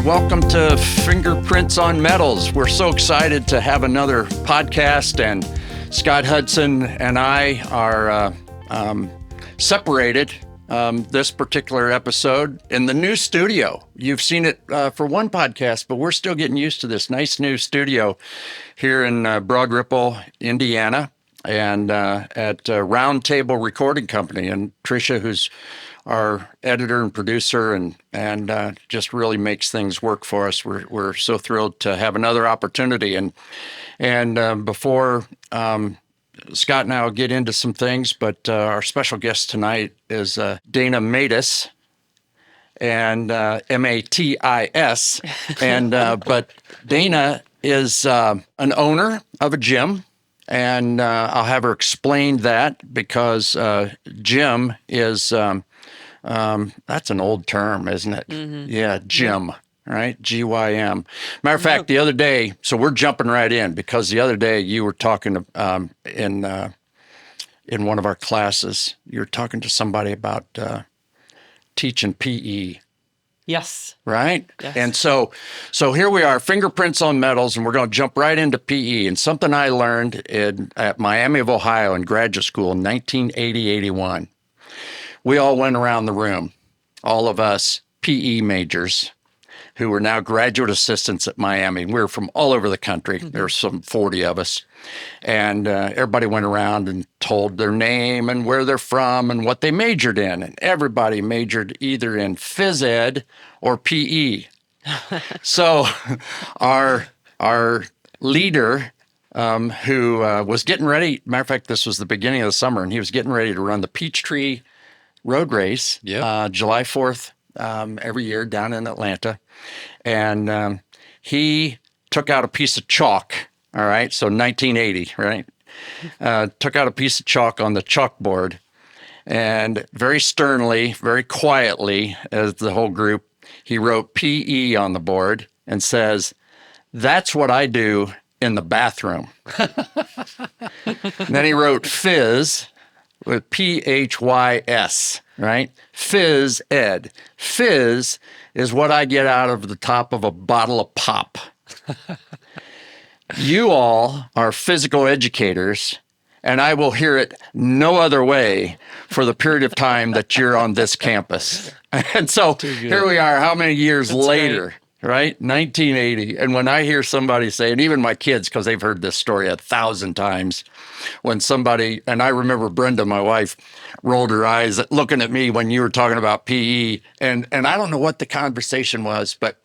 Welcome to Fingerprints on Metals. We're so excited to have another podcast, and Scott Hudson and I are separated this particular episode in the new studio. You've seen it for one podcast, but we're still getting used to this nice new studio here in Broad Ripple, Indiana, and at Round Table Recording Company. And Tricia, who's our editor and producer, and just really makes things work for us. We're so thrilled to have another opportunity. And before Scott and I will get into some things, but our special guest tonight is Dana Matis, and Matis, and but Dana is an owner of a gym. And I'll have her explain that, because gym is, that's an old term, isn't it? Mm-hmm. Yeah, gym, right? GYM. Matter of fact, the other day, so we're jumping right in, because the other day you were talking in one of our classes, you were talking to somebody about teaching PE. Yes. Right? Yes. And so here we are, Fingerprints on Metals, and we're going to jump right into PE. And something I learned at Miami of Ohio in graduate school in 1980-81. We all went around the room, all of us PE majors who were now graduate assistants at Miami. We were from all over the country. Mm-hmm. There were some 40 of us. And everybody went around and told their name and where they're from and what they majored in. And everybody majored either in phys ed or PE. So our leader, who was getting ready, matter of fact, this was the beginning of the summer, and he was getting ready to run the Peachtree Road Race, July 4th, every year down in Atlanta. And he took out a piece of chalk. All right, so 1980, right? Took out a piece of chalk on the chalkboard, and very sternly, very quietly, as the whole group, he wrote PE on the board and says, "That's what I do in the bathroom." And then he wrote phys with PHYS, right? Phys ed. Phys is what I get out of the top of a bottle of pop. You all are physical educators, and I will hear it no other way for the period of time that you're on this campus. And so here we are, how many years later, right? 1980. And when I hear somebody say, and even my kids, because they've heard this story 1,000 times, when somebody, and I remember Brenda, my wife, rolled her eyes looking at me when you were talking about PE. And I don't know what the conversation was, but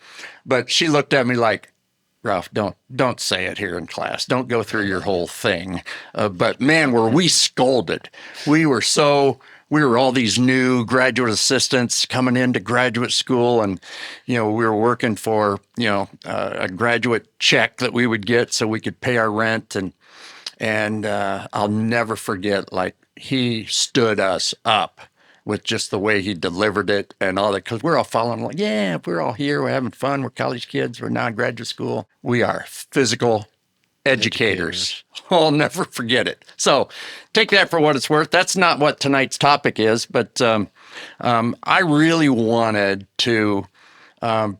she looked at me like, "Ralph, don't say it here in class. Don't go through your whole thing." But man, were we scolded. We were all these new graduate assistants coming into graduate school, and, we were working for, a graduate check that we would get so we could pay our rent. And I'll never forget, like, he stood us up with just the way he delivered it and all that, because we're all following, like, yeah, we're all here, we're having fun, we're college kids, we're now in graduate school. We are physical educators. I'll never forget it. So take that for what it's worth. That's not what tonight's topic is, but I really wanted to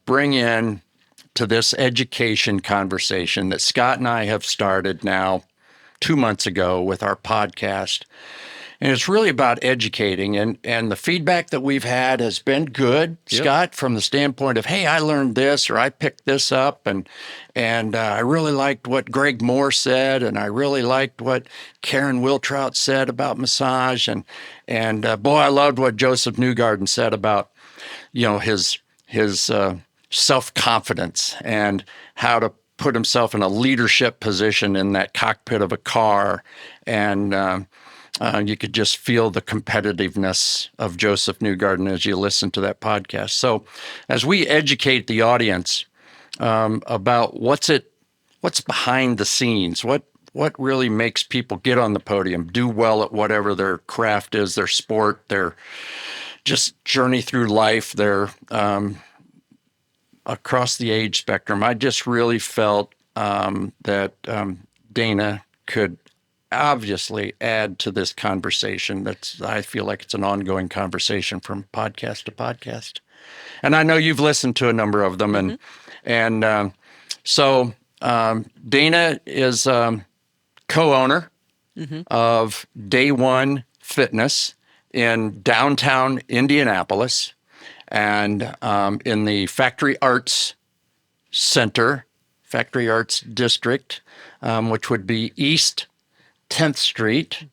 bring in to this education conversation that Scott and I have started now 2 months ago with our podcast. And it's really about educating, and the feedback that we've had has been good, Scott, from the standpoint of, hey, I learned this, or I picked this up, and I really liked what Greg Moore said, and I really liked what Karen Wiltrout said about massage, and boy, I loved what Joseph Newgarden said about, his self-confidence and how to put himself in a leadership position in that cockpit of a car, and you could just feel the competitiveness of Joseph Newgarden as you listen to that podcast. So as we educate the audience about what's behind the scenes, what really makes people get on the podium, do well at whatever their craft is, their sport, their just journey through life, their across the age spectrum, I just really felt that Dana could obviously add to this conversation. I feel like it's an ongoing conversation from podcast to podcast. And I know you've listened to a number of them. So Dana is co-owner of DayWon Fitness in downtown Indianapolis and in the Factory Arts Center, Factory Arts District, which would be East 10th Street.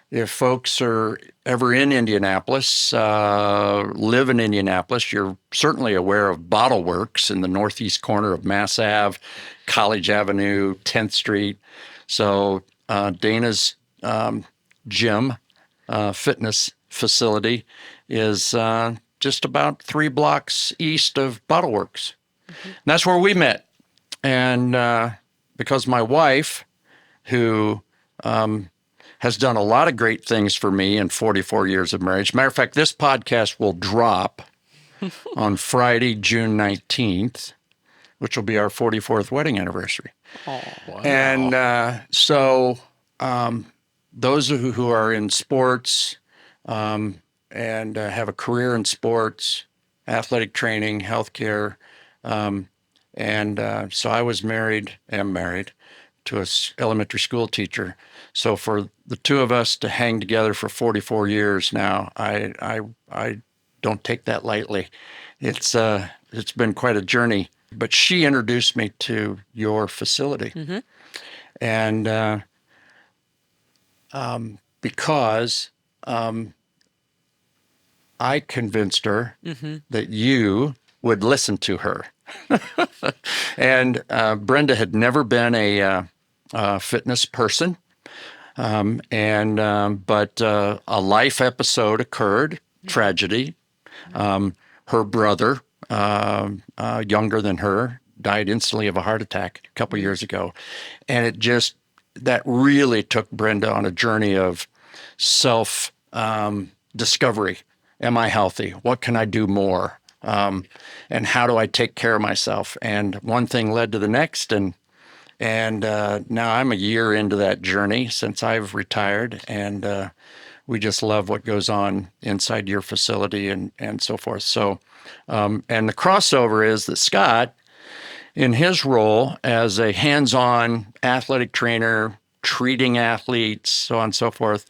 If folks are ever in Indianapolis, live in Indianapolis, you're certainly aware of Bottle Works in the northeast corner of Mass Ave, College Avenue, 10th Street. So Dana's gym, fitness facility is just about 3 blocks east of Bottle Works. And that's where we met. And because my wife, who has done a lot of great things for me in 44 years of marriage. Matter of fact, this podcast will drop on Friday, June 19th, which will be our 44th wedding anniversary. Oh, wow. And so those who are in sports and have a career in sports, athletic training, healthcare, so I am married to an elementary school teacher. So for the two of us to hang together for 44 years now, I don't take that lightly. It's been quite a journey. But she introduced me to your facility, and because I convinced her that you would listen to her. And Brenda had never been a fitness person, but a life episode occurred, tragedy. Her brother, younger than her, died instantly of a heart attack a couple years ago. And that really took Brenda on a journey of self discovery. Am I healthy? What can I do more? And how do I take care of myself? And one thing led to the next, and now I'm a year into that journey since I've retired, and we just love what goes on inside your facility and so forth. So, and the crossover is that Scott, in his role as a hands-on athletic trainer, treating athletes, so on and so forth,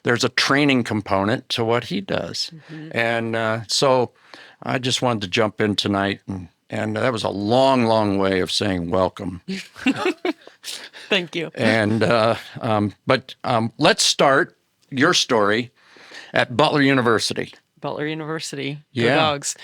there's a training component to what he does. And so I just wanted to jump in tonight, and that was a long, long way of saying welcome. Thank you. And but let's start your story at Butler University. Butler University. Go Yeah. Dogs.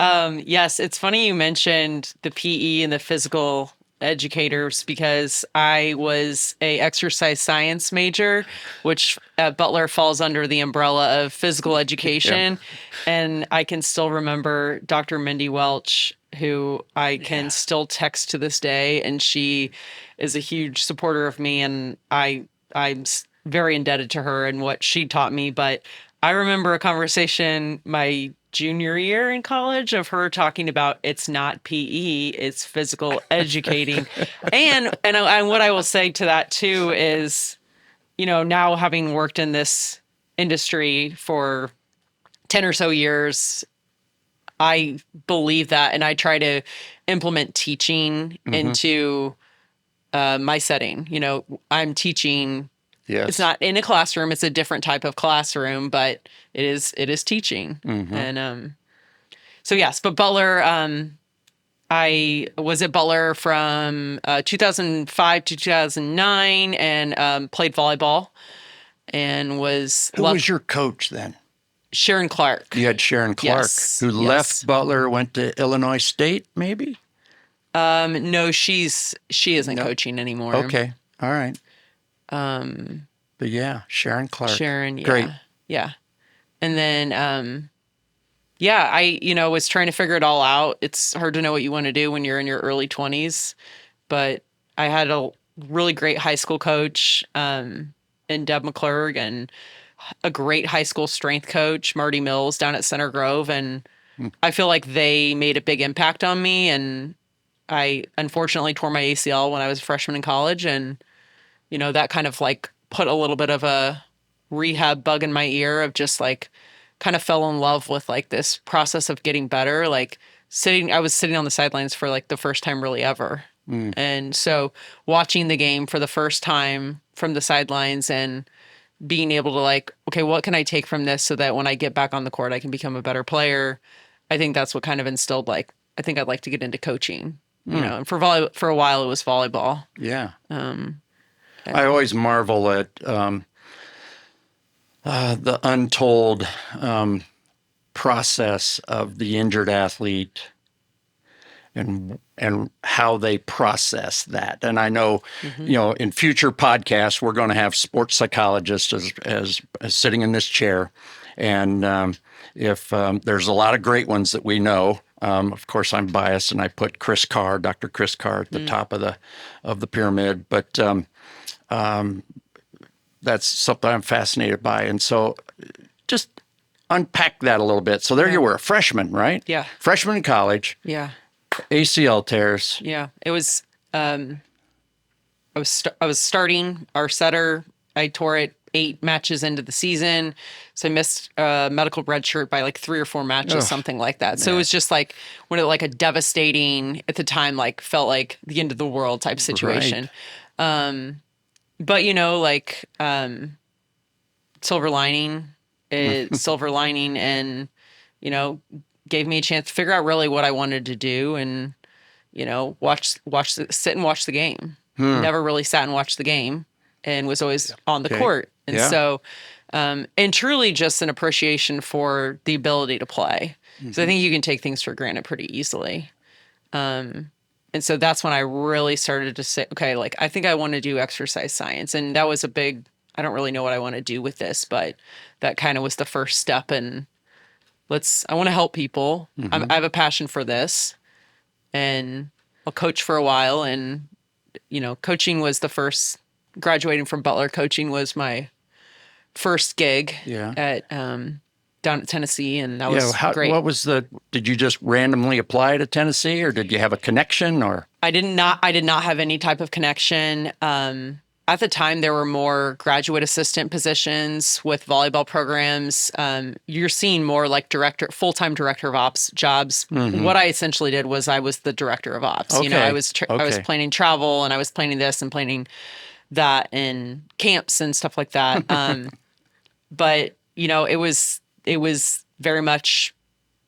Yes, it's funny you mentioned the PE and the physical educators because I was a exercise science major, which at Butler falls under the umbrella of physical education. And I can still remember Dr. Mindy Welch, who I can still text to this day, and she is a huge supporter of me, and I'm very indebted to her and what she taught me. But I remember a conversation my junior year in college of her talking about it's not PE, it's physical educating. and what I will say to that too is, now having worked in this industry for 10 or so years, I believe that, and I try to implement teaching into my setting. I'm teaching. Yes. It's not in a classroom. It's a different type of classroom, but it is teaching. And so yes, but Butler, I was at Butler from 2005 to 2009 and played volleyball and was... Who was your coach then? Sharon Clark. You had Sharon Clark, who left Butler, went to Illinois State, maybe? No, she isn't coaching anymore. Okay. All right. But yeah, Sharon Clark. Sharon, yeah. Great. Yeah. And then, I, was trying to figure it all out. It's hard to know what you want to do when you're in your early 20s, but I had a really great high school coach, in Deb McClurg, and a great high school strength coach, Marty Mills, down at Center Grove. And I feel like they made a big impact on me. And I unfortunately tore my ACL when I was a freshman in college. And, that kind of like put a little bit of a rehab bug in my ear of just like kind of fell in love with like this process of getting better. Like I was sitting on the sidelines for like the first time really ever. And so watching the game for the first time from the sidelines and being able to like, okay, what can I take from this so that when I get back on the court, I can become a better player. I think that's what kind of instilled, like, I think I'd like to get into coaching, you know, and for a while it was volleyball. Yeah. I always marvel at the untold process of the injured athlete and how they process that. And I know, you know, in future podcasts, we're going to have sports psychologists as sitting in this chair. And if there's a lot of great ones that we know, of course, I'm biased and I put Dr. Chris Carr at the top of the pyramid. But that's something I'm fascinated by. And so just unpack that a little bit. So there you were, a freshman, right? Yeah. Freshman in college. Yeah. ACL tears. Yeah. It was, I was starting our setter. I tore it 8 matches into the season. So I missed a medical red shirt by like 3 or 4 matches, something like that. So it was just like like a devastating at the time, like felt like the end of the world type situation. Right. But you know, like, silver lining and, you know, gave me a chance to figure out really what I wanted to do and, you know, sit and watch the game. Never really sat and watched the game and was always on the court. And so, and truly just an appreciation for the ability to play. So I think you can take things for granted pretty easily. And so that's when I really started to say, okay, like, I think I want to do exercise science. And that was I don't really know what I want to do with this, but that kind of was the first step. And I want to help people. I have a passion for this and I'll coach for a while. And, you know, coaching was graduating from Butler, coaching was my first gig at, down at Tennessee. And that was great. Did you just randomly apply to Tennessee or did you have a connection or? I did not have any type of connection. At the time, there were more graduate assistant positions with volleyball programs. You're seeing more like full-time director of ops jobs. What I essentially did was I was the director of ops. Okay. You know, I was planning travel and I was planning this and planning that and camps and stuff like that. But you know, it was very much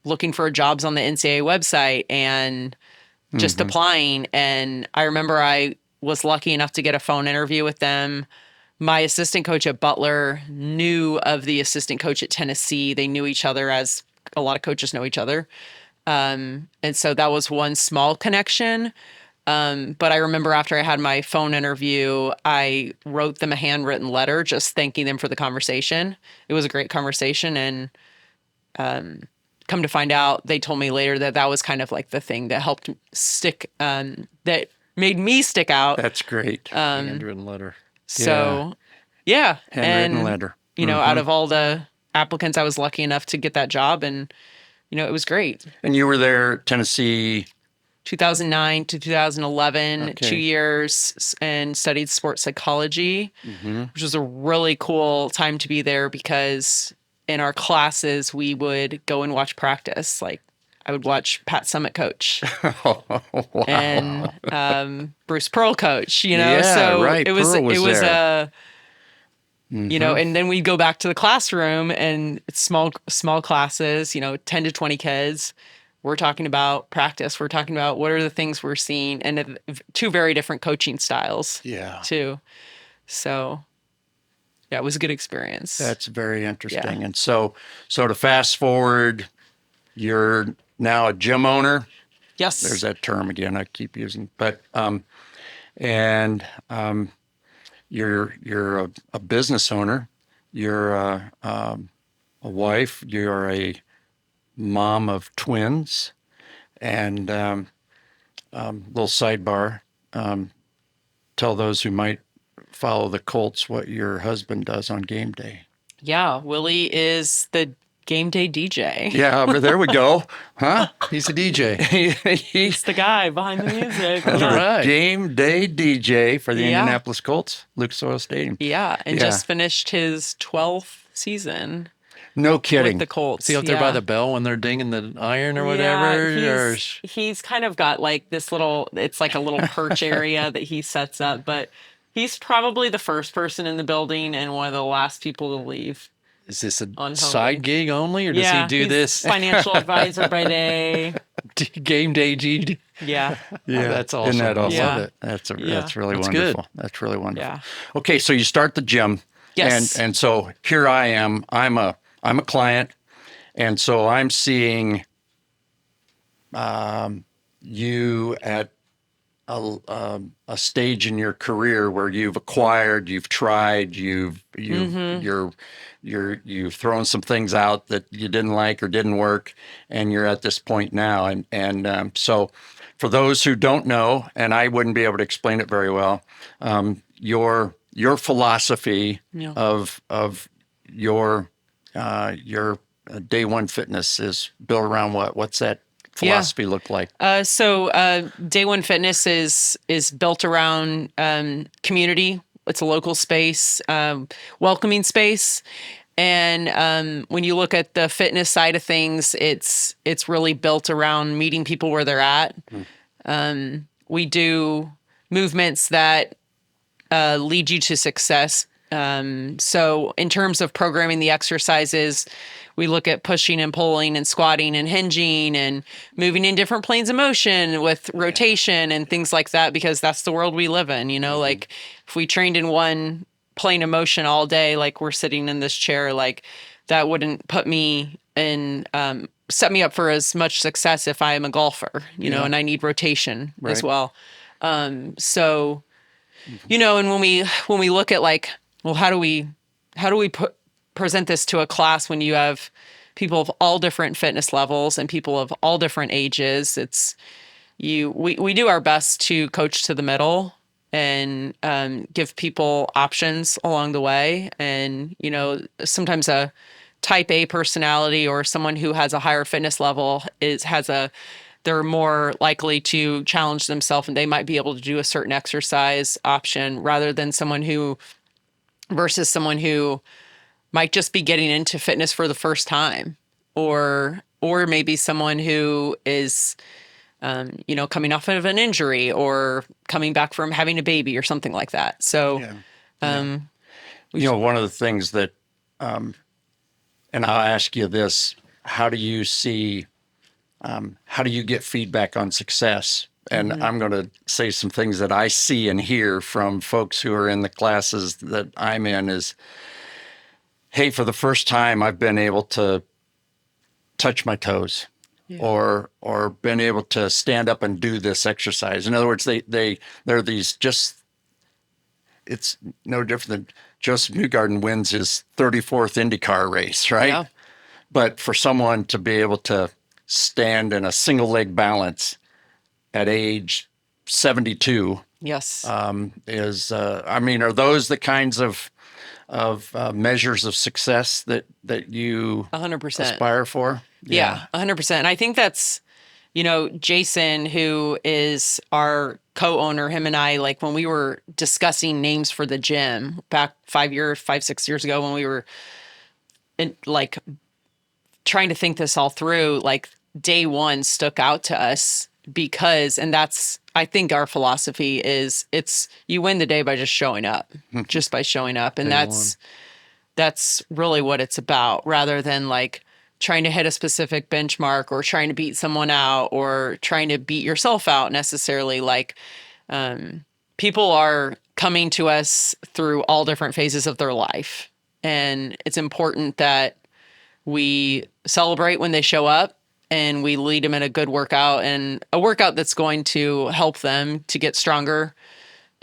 looking for jobs on the NCAA website and just applying. And I remember I was lucky enough to get a phone interview with them. My assistant coach at Butler knew of the assistant coach at Tennessee. They knew each other, as a lot of coaches know each other. And so that was one small connection. But I remember after I had my phone interview, I wrote them a handwritten letter just thanking them for the conversation. It was a great conversation. And come to find out, they told me later that was kind of like the thing that helped stick, that made me stick out. That's great. Handwritten letter. So, yeah. Handwritten letter. You know, out of all the applicants, I was lucky enough to get that job. And, you know, it was great. And you were there, Tennessee? 2009 to 2011, 2 years, and studied sports psychology, which was a really cool time to be there because in our classes, we would go and watch practice. Like, I would watch Pat Summitt coach and Bruce Pearl coach, you know? Yeah, so right. it was there. You know, and then we'd go back to the classroom and it's small classes, you know, 10 to 20 kids. We're talking about practice. We're talking about what are the things we're seeing, and 2 very different coaching styles. Yeah. Too. So, yeah, it was a good experience. That's very interesting. Yeah. And so to fast forward, you're now a gym owner. Yes. There's that term again. I keep using, but you're a business owner. You're a wife. You're a mom of twins, and little sidebar, tell those who might follow the Colts what your husband does on game day. Yeah, Willie is the Game day DJ. Yeah, but there we go. Huh? He's a DJ. He's He's the guy behind the music. All Yeah. right. game day DJ for the Yeah. Indianapolis Colts, Lucas Oil Stadium. Yeah, and Yeah. just finished his 12th season No with kidding. the Colts. Is he out there by the bell when they're dinging the iron or whatever? Yeah, he's kind of got like this little, it's like a little perch area that he sets up, but he's probably the first person in the building and one of the last people to leave. Is this a On side home. gig only, or does he do he's this financial advisor by day. game day GD? Yeah. Yeah, that's awesome. Isn't that awesome? Yeah. I love it. That's really That's wonderful. good. That's really wonderful. Yeah. Okay, so you start the gym. Yes. And so here I am. I'm a client, and so I'm seeing you at a stage in your career where you've acquired, you've tried, you've thrown some things out that you didn't like or didn't work, and you're at this point now. And so for those who don't know, and I wouldn't be able to explain it very well, your philosophy Yeah. of your DayWon Fitness is built around what? What's that philosophy look like? So DayWon Fitness is built around community. It's a local space, welcoming space. And when you look at the fitness side of things, it's really built around meeting people where they're at. We do movements that lead you to success. So in terms of programming the exercises, we look at pushing and pulling and squatting and hinging and moving in different planes of motion with rotation and things like that, because that's the world we live in. You know, like if we trained in one plane of motion all day, like we're sitting in this chair, like that wouldn't put me in, set me up for as much success if I am a golfer, you know, and I need rotation as Right. well. So, you know, and when we look at like, well, how do we present this to a class when you have people of all different fitness levels and people of all different ages? We do our best to coach to the middle and give people options along the way. And, you know, sometimes a type A personality or someone who has a higher fitness level they're more likely to challenge themselves, and they might be able to do a certain exercise option rather than someone who might just be getting into fitness for the first time, or maybe someone who is, you know, coming off of an injury or coming back from having a baby or something like that. So, You know, one of the things that, and I'll ask you this: how do you get feedback on success? And I'm going to say some things that I see and hear from folks who are in the classes that I'm in is, hey, for the first time, I've been able to touch my toes, or been able to stand up and do this exercise. In other words, they're these just. It's no different than Joseph Newgarden wins his 34th IndyCar race, right? Yeah. But for someone to be able to stand in a single leg balance at age 72 yes. are those the kinds of measures of success that you 100%. aspire for? Yeah, 100%. And I think that's, you know, Jason, who is our co-owner, him and I, like when we were discussing names for the gym back 6 years ago, when we were like trying to think this all through, like DayWon stuck out to us because, and that's, I think our philosophy is you win the day by just showing up, just by showing up. And that's really what it's about, rather than like trying to hit a specific benchmark or trying to beat someone out or trying to beat yourself out necessarily. Like, people are coming to us through all different phases of their life. And it's important that we celebrate when they show up and we lead them in a good workout, and a workout that's going to help them to get stronger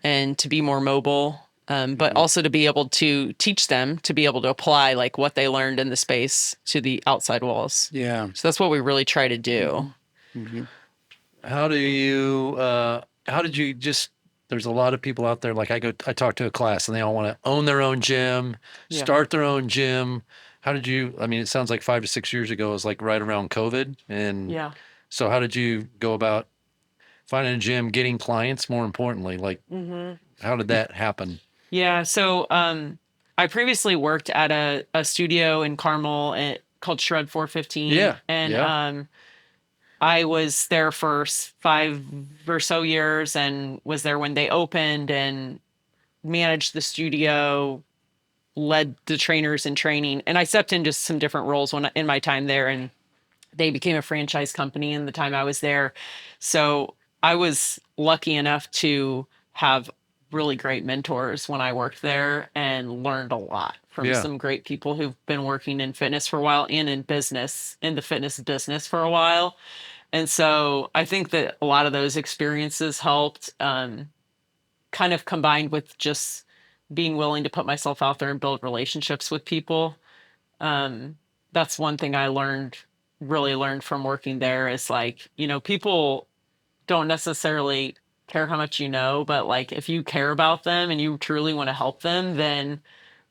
and to be more mobile. But also to be able to teach them to be able to apply like what they learned in the space to the outside walls. Yeah. So that's what we really try to do. How did you just, there's a lot of people out there, like I talk to a class and they all want to own their own gym, start their own gym. how did you, I mean, it sounds like 5 to 6 years ago was like right around COVID. And Yeah. so how did you go about finding a gym, getting clients, more importantly? Like, how did that happen? Yeah. So I previously worked at a studio in Carmel called Shred 415. Yeah. And Yeah. I was there for 5 or so years and was there when they opened and managed the studio, led the trainers in training. And I stepped into some different roles in my time there. And they became a franchise company in the time I was there. So I was lucky enough to have really great mentors when I worked there and learned a lot from Yeah. some great people who've been working in fitness for a while and in business, in the fitness business for a while. And so I think that a lot of those experiences helped, kind of combined with just being willing to put myself out there and build relationships with people. That's one thing I really learned from working there is like, people don't necessarily care how much you know, but like if you care about them and you truly want to help them, then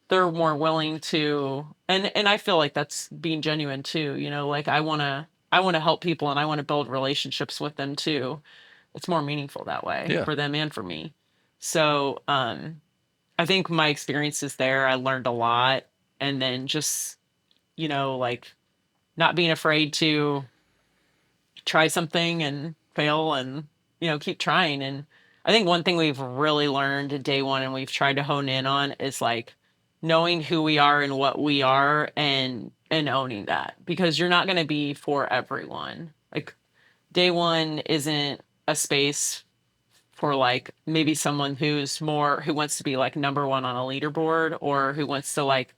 they're more willing to, and I feel like that's being genuine too, like I want to help people and I want to build relationships with them too. It's more meaningful that way Yeah. for them and for me. So, I think my experiences there, I learned a lot. And then just, like not being afraid to try something and fail and, keep trying. And I think one thing we've really learned at DayWon and we've tried to hone in on is like knowing who we are and what we are and owning that because you're not going to be for everyone. Like DayWon isn't a space for like maybe someone who wants to be like number one on a leaderboard or who wants to like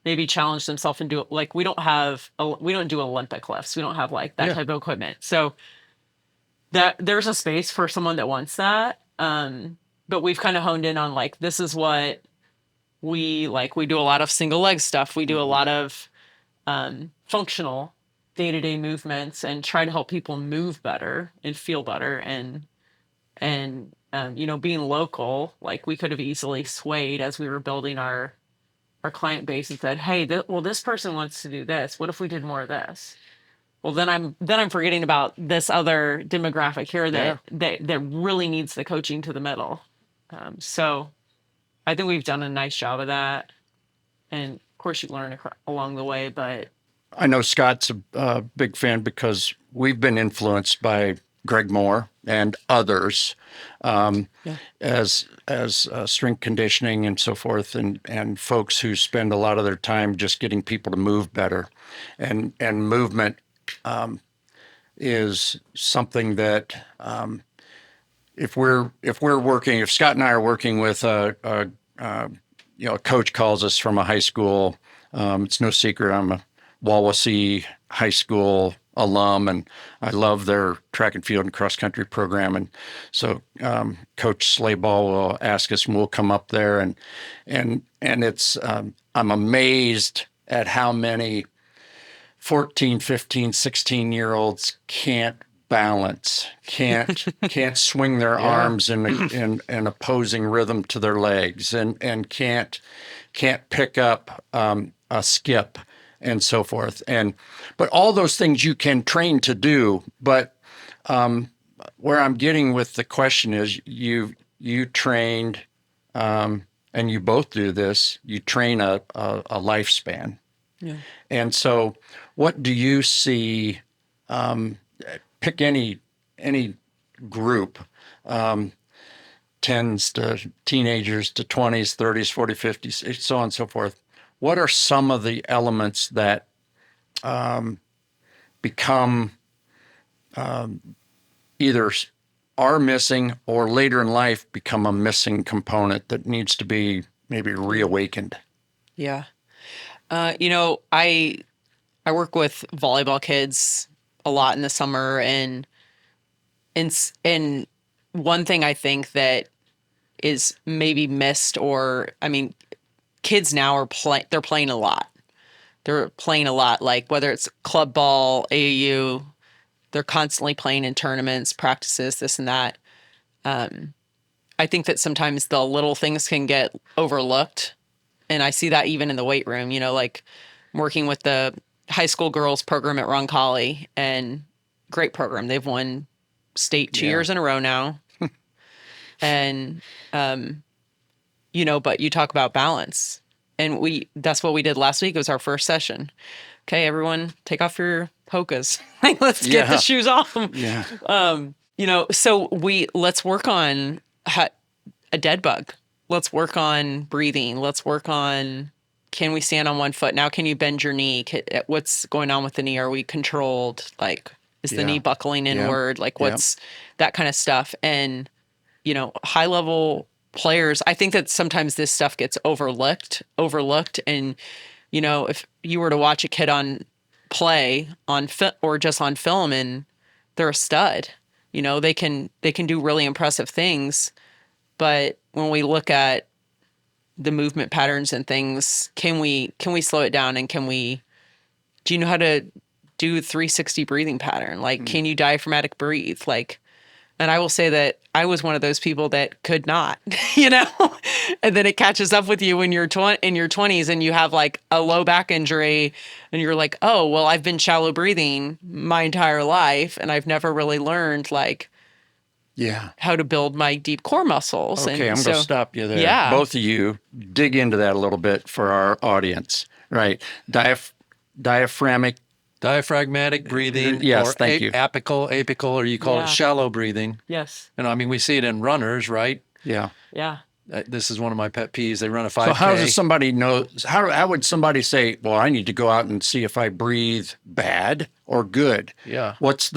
maybe challenge themselves and do it. Like we don't do Olympic lifts. We don't have like that Yeah. type of equipment. So that there's a space for someone that wants that. But we've kind of honed in on like, this is what we like. We do a lot of single leg stuff. We do a lot of functional day-to-day movements and try to help people move better and feel better and being local, like we could have easily swayed as we were building our client base and said, hey, this person wants to do this. What if we did more of this? Well, then I'm forgetting about this other demographic here that really needs the coaching to the middle. So I think we've done a nice job of that. And of course you learn along the way, but I know Scott's a big fan because we've been influenced by Greg Moore and others as strength conditioning and so forth, and folks who spend a lot of their time just getting people to move better, and movement is something that if Scott and I are working with a coach calls us from a high school, it's no secret I'm a Wawasee High School alum, and I love their track and field and cross country program. And so Coach Slayball will ask us, and we'll come up there, and it's I'm amazed at how many 14, 15, 16-year-olds can't balance, can't swing their arms in an opposing rhythm to their legs, and can't pick up a skip and so forth. But all those things you can train to do. But where I'm getting with the question is you trained, and you both do this, you train a lifespan. yeah. And so what do you see, pick any group, tens to teenagers to 20s, 30s, 40s, 50s, so on and so forth. What are some of the elements that become either are missing or later in life become a missing component that needs to be maybe reawakened? Yeah. I work with volleyball kids a lot in the summer, and one thing I think that is maybe missed, or I mean, kids now they're playing a lot. They're playing a lot, like whether it's club ball, AAU, they're constantly playing in tournaments, practices, this and that. I think that sometimes the little things can get overlooked. And I see that even in the weight room, like working with the high school girls program at Roncalli, and great program. They've won state 2 years in a row now. And, you know, but you talk about balance, and that's what we did last week. It was our first session. Okay, everyone take off your Hokas. Like, let's get the shoes off. Yeah. You know, so let's work on a dead bug. Let's work on breathing. Let's work on, can we stand on one foot? Now, can you bend your knee? What's going on with the knee? Are we controlled? Like, is the knee buckling inward? Like, what's that kind of stuff? And, you know, high level players, I think that sometimes this stuff gets overlooked. And, you know, if you were to watch a kid play or just on film, and they're a stud, you know, they can do really impressive things. But when we look at the movement patterns and things, can we slow it down? And do you know how to do 360 breathing pattern? Like, can you diaphragmatic breathe? Like, and I will say that I was one of those people that could not, you know, and then it catches up with you when you're in your 20s and you have like a low back injury, and you're like, oh, well, I've been shallow breathing my entire life, and I've never really learned like how to build my deep core muscles. Okay, I'm going to stop you there. Yeah. Both of you dig into that a little bit for our audience, right? Diaphragmatic breathing, yes, or thank you. apical, or you call it shallow breathing. Yes. And I mean, we see it in runners, right? Yeah. Yeah. This is one of my pet peeves. They run a 5K. So how does somebody know? How would somebody say, well, I need to go out and see if I breathe bad or good? Yeah. What's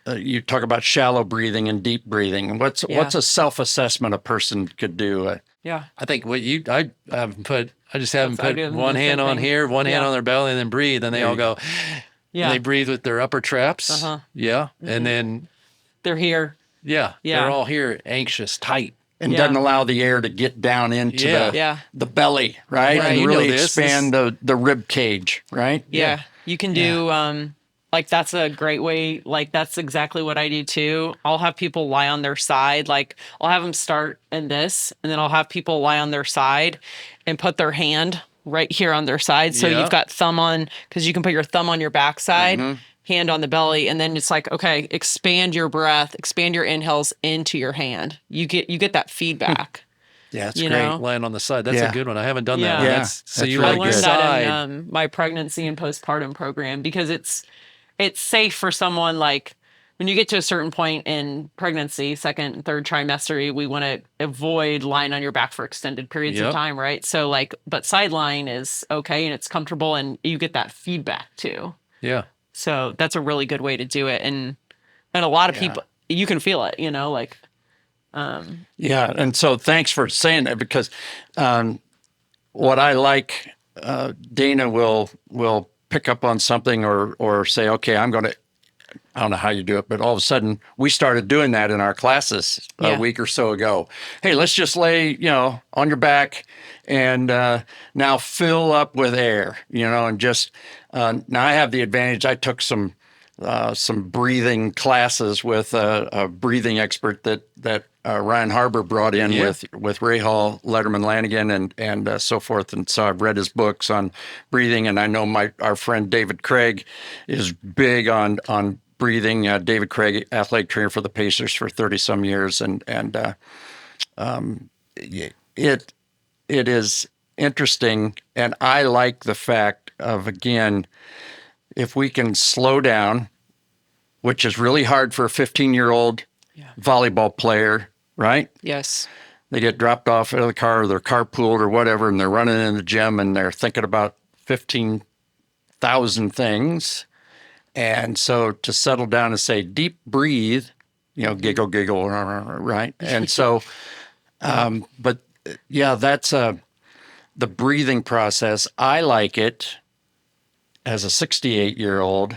you talk about shallow breathing and deep breathing. What's a self-assessment a person could do? Yeah. I think I just have them put one hand on here, one hand on their belly, and then breathe. And they all go, and they breathe with their upper traps. Yeah. Mm-hmm. And then they're here. Yeah. They're all here, anxious, tight. And doesn't allow the air to get down into the belly, right? And really expand the rib cage, right? Yeah. You can do, like, that's a great way. Like, that's exactly what I do too. I'll have people lie on their side. Like, I'll have them start in this, and then I'll have people lie on their side and put their hand right here on their side. So you've got thumb on, because you can put your thumb on your backside, hand on the belly, and then it's like, okay, expand your breath, expand your inhales into your hand. You get that feedback. Yeah, it's great. Know? Lying on the side. That's a good one. I haven't done that. Yeah. So you really I learned good. that in my pregnancy and postpartum program, because it's safe for someone, like, when you get to a certain point in pregnancy, second and third trimester, we want to avoid lying on your back for extended periods of time, right? So, like, but side lying is okay, and it's comfortable, and you get that feedback too. Yeah. So that's a really good way to do it. And a lot of people, you can feel it, you know, like. Yeah. And so thanks for saying that, because what I like, Dana will pick up on something or say, okay, I don't know how you do it, but all of a sudden we started doing that in our classes a week or so ago. Hey, let's just lay, on your back and now fill up with air, and just, now I have the advantage. I took some breathing classes with a breathing expert that Ryan Harbour brought in with Ray Hall, Letterman Lanigan, and so forth. And so I've read his books on breathing, and I know our friend David Craig is big on breathing. David Craig, athletic trainer for the Pacers for 30 some years, and it is interesting, and I like the fact of, again, if we can slow down, which is really hard for a 15-year-old volleyball player, right? Yes. They get dropped off out of the car, or they're carpooled or whatever, and they're running in the gym and they're thinking about 15,000 things. And so to settle down and say, deep breathe, giggle, giggle, right? And so, but yeah, that's the breathing process. I like it as a 68-year-old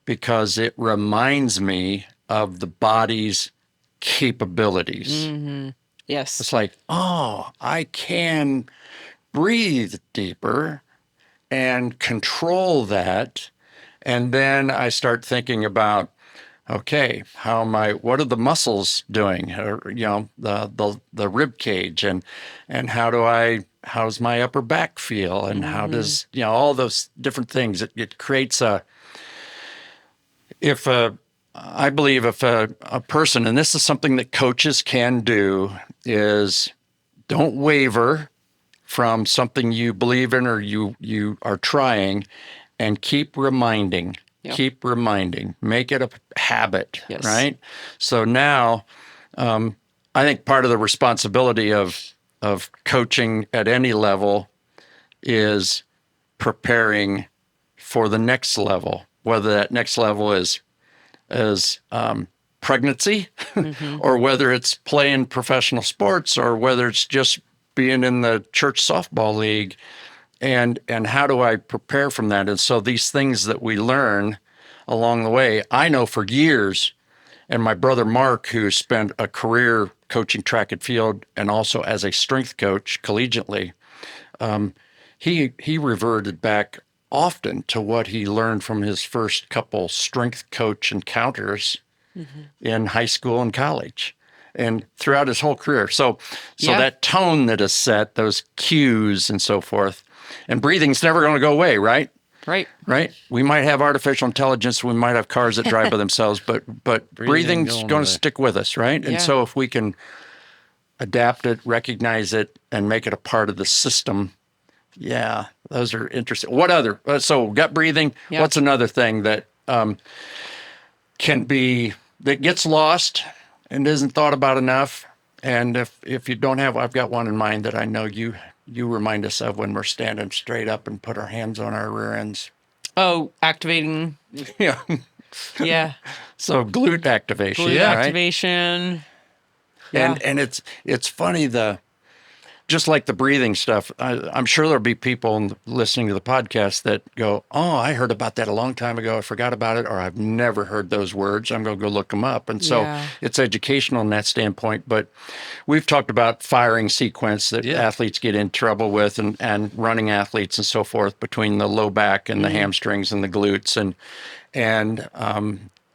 because it reminds me of the body's capabilities. Mm-hmm. Yes. It's like, oh, I can breathe deeper and control that. And then I start thinking about, okay, what are the muscles doing? Or, the rib cage, and how do I how's my upper back feel, and how does, all those different things. It creates I believe if a person, and this is something that coaches can do, is don't waver from something you believe in or you are trying, and keep reminding. Yep. Keep reminding. Make it a habit, yes. Right? So now, I think part of the responsibility of coaching at any level is preparing for the next level, whether that next level is pregnancy, or whether it's playing professional sports, or whether it's just being in the church softball league. And how do I prepare from that? And so these things that we learn along the way, I know for years, and my brother Mark, who spent a career coaching track and field and also as a strength coach collegiately, he reverted back often to what he learned from his first couple strength coach encounters in high school and college, and throughout his whole career. So that tone that is set, those cues and so forth, and breathing's never going to go away, right? Right. We might have artificial intelligence, we might have cars that drive by themselves, but breathing's going to stick with us, right? Yeah. And so if we can adapt it, recognize it, and make it a part of the system, those are interesting. What other? So gut breathing. Yep. What's another thing that that gets lost and isn't thought about enough? And if you don't have, I've got one in mind that I know you remind us of when we're standing straight up and put our hands on our rear ends. Oh, activating. Yeah. Yeah. So glute activation. Glute activation. Yeah. And it's funny, just like the breathing stuff, I'm sure there'll be people listening to the podcast that go, oh, I heard about that a long time ago. I forgot about it, or I've never heard those words. I'm going to go look them up. And so it's educational in that standpoint. But we've talked about firing sequence that athletes get in trouble with, and running athletes and so forth, between the low back and the hamstrings and the glutes. And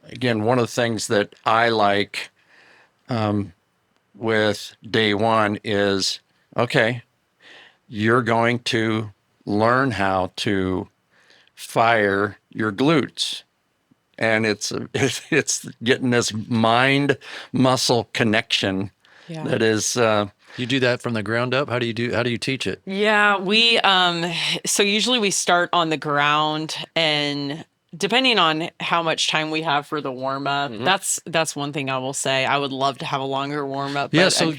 again, one of the things that I like with DayWon is, okay, you're going to learn how to fire your glutes. And it's getting this mind-muscle connection that is... you do that from the ground up? How do you teach it? Yeah, we... so usually we start on the ground, and depending on how much time we have for the warm up, that's one thing I will say. I would love to have a longer warm up. Yeah, so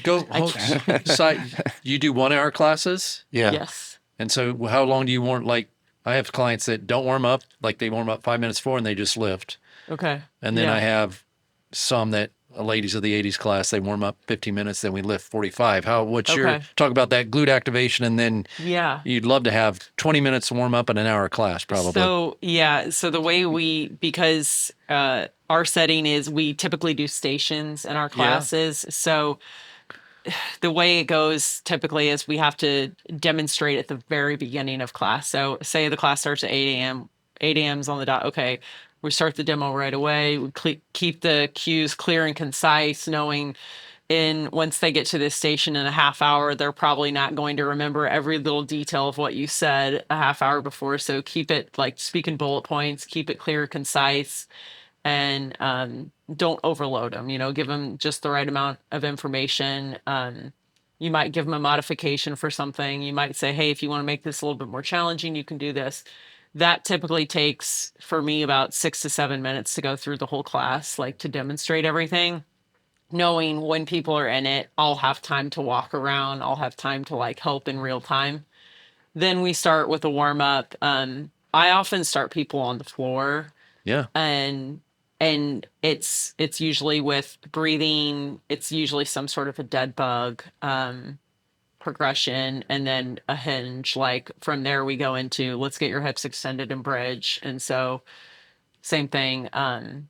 you do 1 hour classes? Yeah. Yes. And so how long do you warm? Like, I have clients that don't warm up, like they warm up 5 minutes before and they just lift. Okay. And then I have some that ladies of the 80s class, they warm up 15 minutes, then we lift 45. Talk about that glute activation, and then you'd love to have 20 minutes to warm up and an hour class probably. So the way because our setting is, we typically do stations in our classes. So the way it goes typically is we have to demonstrate at the very beginning of class. So say the class starts at 8 a.m. 8 a.m.'s on the dot. Okay. We start the demo right away. We keep the cues clear and concise, knowing once they get to this station in a half hour, they're probably not going to remember every little detail of what you said a half hour before. So keep it, like, speak in bullet points, keep it clear, concise, and don't overload them. Give them just the right amount of information. You might give them a modification for something. You might say, hey, if you want to make this a little bit more challenging, you can do this. That typically takes, for me, about 6 to 7 minutes to go through the whole class, like, to demonstrate everything. Knowing when people are in it, I'll have time to walk around. I'll have time to, like, help in real time. Then we start with a warm up. I often start people on the floor. Yeah. And it's usually with breathing. It's usually some sort of a dead bug progression, and then a hinge. Like, from there we go into, let's get your hips extended and bridge. And so same thing. And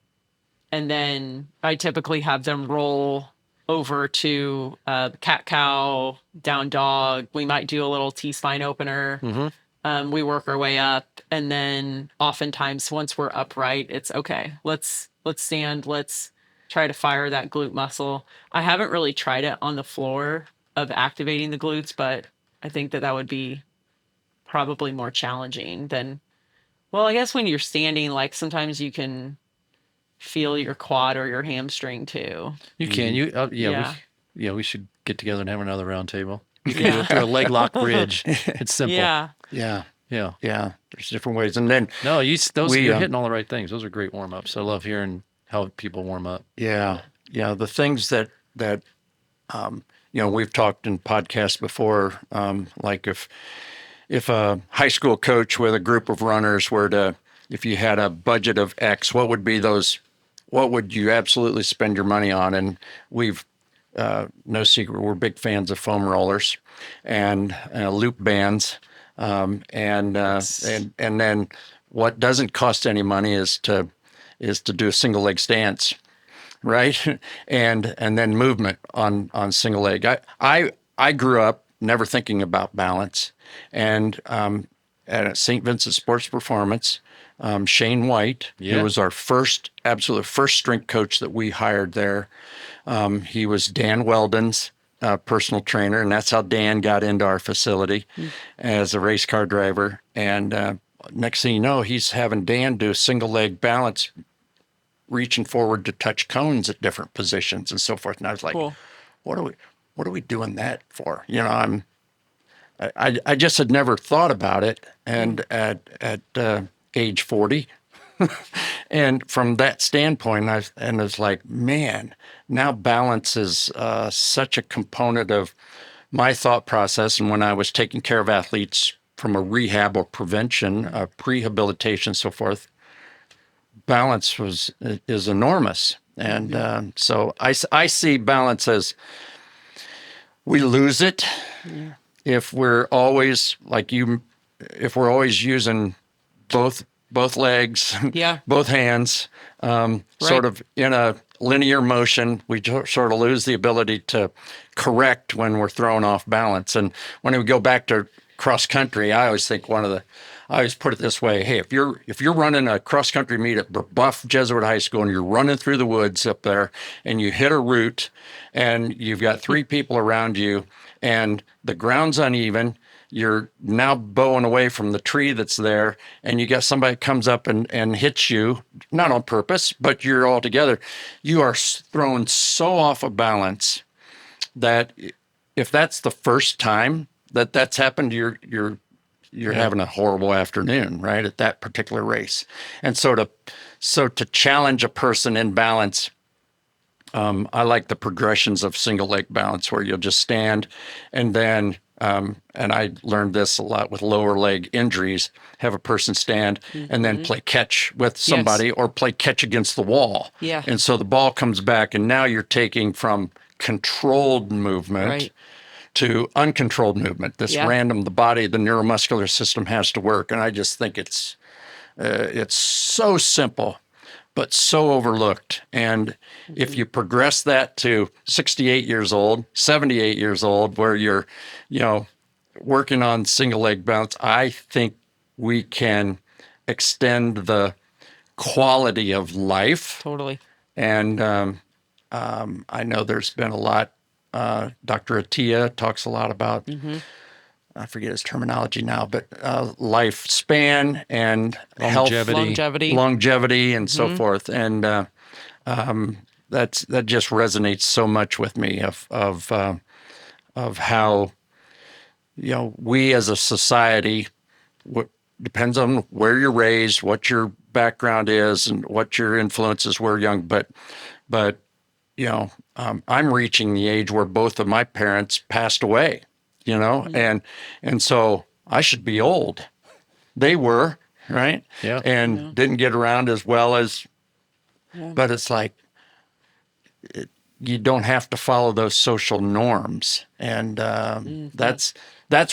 then I typically have them roll over to cat cow, down dog. We might do a little T-spine opener. We work our way up, and then oftentimes once we're upright, it's okay. Let's stand. Let's try to fire that glute muscle. I haven't really tried it on the floor of activating the glutes, but I think that would be probably more challenging than, well, I guess when you're standing, like sometimes you can feel your quad or your hamstring too. You can. Yeah. We should get together and have another round table. You can do it through a leg lock bridge. It's simple. Yeah. Yeah. Yeah. Yeah. There's different ways. And then No, you're hitting all the right things. Those are great warm ups. I love hearing how people warm up. yeah. Yeah. The things that we've talked in podcasts before, like if a high school coach with a group of runners if you had a budget of X, what would you absolutely spend your money on? And we've, no secret, we're big fans of foam rollers and loop bands. And then what doesn't cost any money is to do a single leg stance, right? And then movement on single leg. I grew up never thinking about balance, and at St. Vincent Sports Performance, Shane White, who was our absolute first strength coach that we hired there. He was Dan Weldon's personal trainer, and that's how Dan got into our facility as a race car driver. And next thing you know, he's having Dan do single leg balance, reaching forward to touch cones at different positions and so forth. And I was like, cool. What are we doing that for? I just had never thought about it. And at age 40, and from that standpoint, I was like, man, now balance is such a component of my thought process. And when I was taking care of athletes from a rehab or prevention, prehabilitation, so forth, balance is enormous. And so I see balance as we lose it if we're always using both legs, both hands, sort of in a linear motion. We sort of lose the ability to correct when we're thrown off balance. And when we go back to cross country, I always think I always put it this way: hey, if you're running a cross country meet at Buff Jesuit High School and you're running through the woods up there and you hit a route and you've got 3 people around you and the ground's uneven, you're now bowing away from the tree that's there, and you got somebody that comes up and hits you, not on purpose, but you're all together. You are thrown so off of balance that if that's the first time that's happened, you're having a horrible afternoon, right, at that particular race. And so to challenge a person in balance, I like the progressions of single leg balance where you'll just stand and then, and I learned this a lot with lower leg injuries, have a person stand and then play catch with somebody or play catch against the wall. Yeah. And so the ball comes back and now you're taking from controlled movement to uncontrolled movement, this random, the neuromuscular system has to work. And I just think it's so simple, but so overlooked. And if you progress that to 68 years old, 78 years old, where you're, working on single leg balance, I think we can extend the quality of life. Totally. And I know there's been a lot. Dr. Attia talks a lot about, I forget his terminology now, but lifespan and longevity and so forth. And that just resonates so much with me of how, we as a society, depends on where you're raised, what your background is and what your influences were young. But I'm reaching the age where both of my parents passed away, and so I should be old. They were, right? Yeah. And didn't get around as well as, but it's like, you don't have to follow those social norms. And that's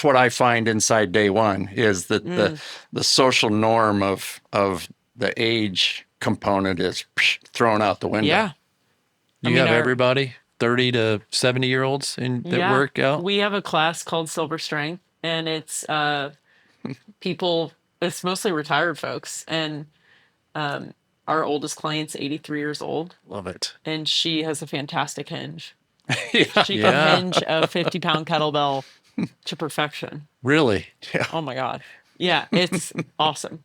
what I find inside DayWon is that the social norm of the age component is thrown out the window. Yeah. You have everybody, 30 to 70-year-olds that work out? We have a class called Silver Strength, and it's people, it's mostly retired folks. And our oldest client's 83 years old. Love it. And she has a fantastic hinge. She can hinge a 50-pound kettlebell to perfection. Really? Yeah. Oh my God. Yeah, it's awesome.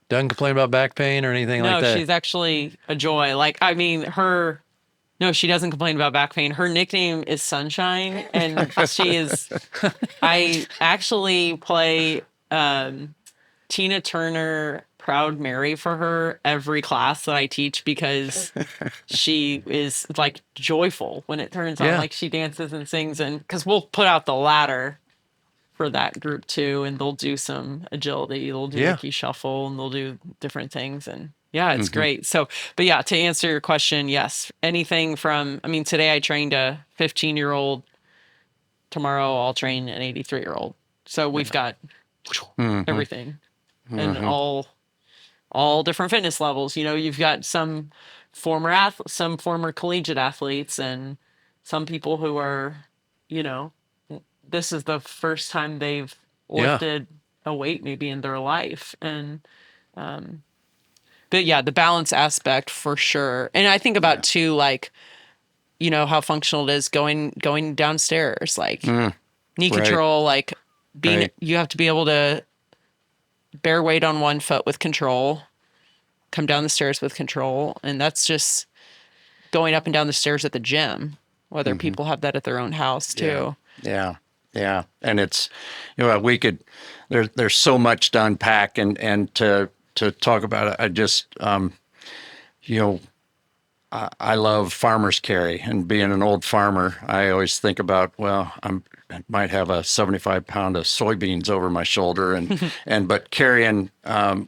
Doesn't complain about back pain or anything like that? No, she's actually a joy. Like, I mean, no, she doesn't complain about back pain. Her nickname is Sunshine, and I actually play Tina Turner Proud Mary for her every class that I teach because she is like joyful when it turns on. Like, she dances and sings, and because we'll put out the ladder for that group too, and they'll do some agility, they'll do the key shuffle, and they'll do different things, and it's great. So, but yeah, to answer your question, yes, anything from, I mean, today I trained a 15-year-old, tomorrow I'll train an 83-year-old. So we've got everything and all different fitness levels. You know, you've got some former collegiate athletes, and some people who are, you know, this is the first time they've lifted a weight maybe in their life. And, but yeah, the balance aspect for sure. And I think about too, like, you know, how functional it is going downstairs, like knee control, like you have to be able to bear weight on one foot with control, come down the stairs with control. And that's just going up and down the stairs at the gym, whether people have that at their own house too. Yeah. And it's, you know, there's so much to unpack and to talk about it. I just, you know, I love farmer's carry, and being an old farmer, I always think about, well, I might have a 75 pound of soybeans over my shoulder but carrying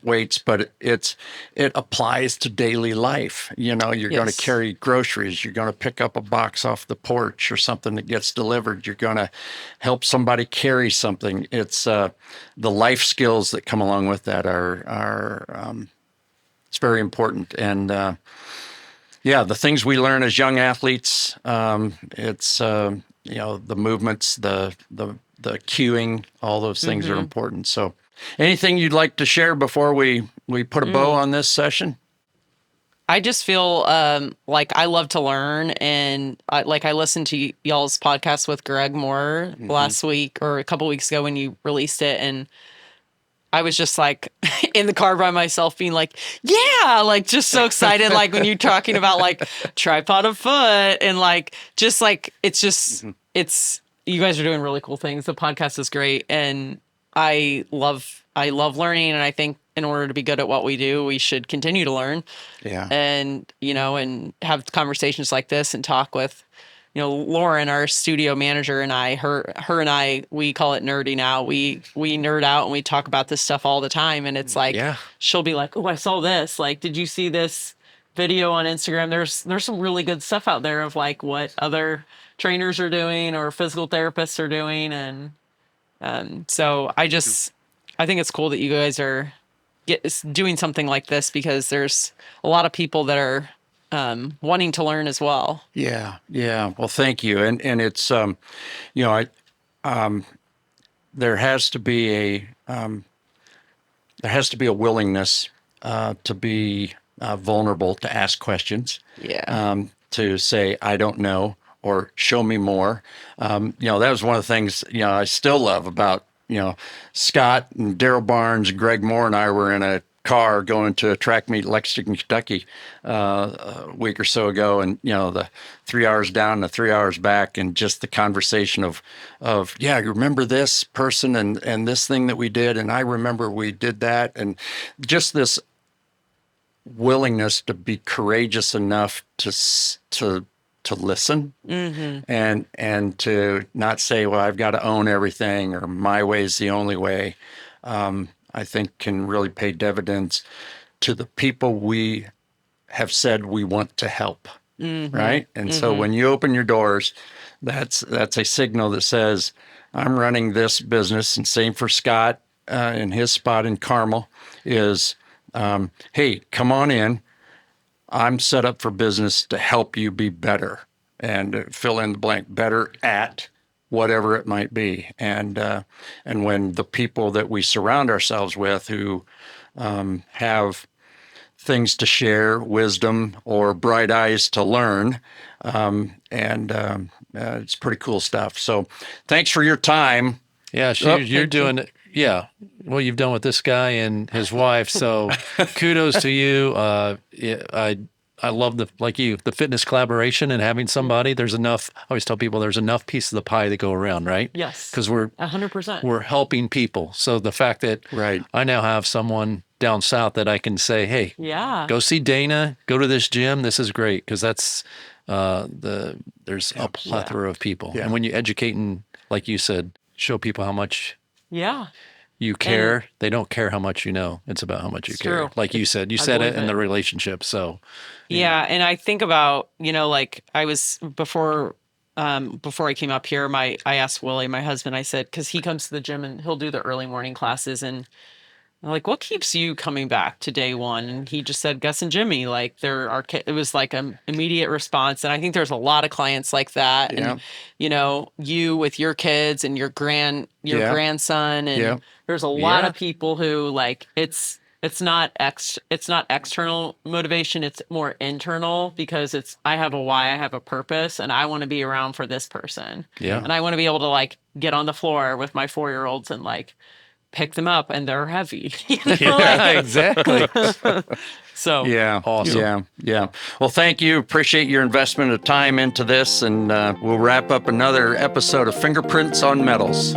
weights, but it applies to daily life. You know, you're going to carry groceries. You're going to pick up a box off the porch or something that gets delivered. You're going to help somebody carry something. It's the life skills that come along with that are it's very important. And the things we learn as young athletes, it's you know, the movements, the cueing, all those things are important. So, anything you'd like to share before we put a bow on this session? I just feel like I love to learn, and I listened to y'all's podcast with Greg Moore last week or a couple weeks ago when you released it, and I was just like in the car by myself being like, yeah, like just so excited. Like when you're talking about like tripod of foot and like, just like, it's just, it's, you guys are doing really cool things. The podcast is great. And I love learning. And I think in order to be good at what we do, we should continue to learn. Yeah. And, you know, and have conversations like this and talk with, you know, Lauren, our studio manager, and her and I, we call it nerdy now. We nerd out and we talk about this stuff all the time. And it's like, she'll be like, oh, I saw this. Like, did you see this video on Instagram? There's some really good stuff out there of like what other trainers are doing or physical therapists are doing. And so I think it's cool that you guys are doing something like this, because there's a lot of people that are wanting to learn as well. Yeah. Well, thank you. And it's, you know, there has to be a willingness to be vulnerable, to ask questions. Yeah. To say, I don't know, or show me more. You know, that was one of the things, you know, I still love about, you know, Scott and Daryl Barnes and Greg Moore and I were in a car going to a track meet in Lexington, Kentucky, a week or so ago, and you know, the 3 hours down and the 3 hours back, and just the conversation of you remember this person and this thing that we did, and I remember we did that, and just this willingness to be courageous enough to listen and to not say, well, I've got to own everything or my way is the only way. I think can really pay dividends to the people we have said we want to help, right? And so when you open your doors, that's a signal that says, I'm running this business. And same for Scott in his spot in Carmel is, hey, come on in. I'm set up for business to help you be better, and fill in the blank, better at whatever it might be. And when the people that we surround ourselves with who have things to share, wisdom, or bright eyes to learn, it's pretty cool stuff. So thanks for your time. Yeah, you're doing it. Yeah. Well, you've done with this guy and his wife. So kudos to you. I love the fitness collaboration and having somebody. There's enough. I always tell people there's enough pieces of the pie that go around, right? Yes. Because we're 100%. We're helping people. So the fact that I now have someone down south that I can say, hey, go see Dana, go to this gym. This is great, because that's there's a plethora of people. And when you educate and, like you said, show people how much you care, and they don't care how much you know. It's about how much you care. True. Like you said it in the relationship. So and I think about, like I was before I came up here, I asked Willie, my husband, I said, because he comes to the gym and he'll do the early morning classes, and I'm like, what keeps you coming back to DayWon? And he just said, Gus and Jimmy. Like, it was like an immediate response. And I think there's a lot of clients like that. And, you with your kids and your grandson. And there's a lot of people who, like, it's not external motivation. It's more internal, because I have a why, I have a purpose, and I want to be around for this person. Yeah. And I want to be able to, like, get on the floor with my 4-year-olds and, like, pick them up, and they're heavy. Exactly. So awesome. Yeah. Well, thank you. Appreciate your investment of time into this, and we'll wrap up another episode of Fingerprints on Metals.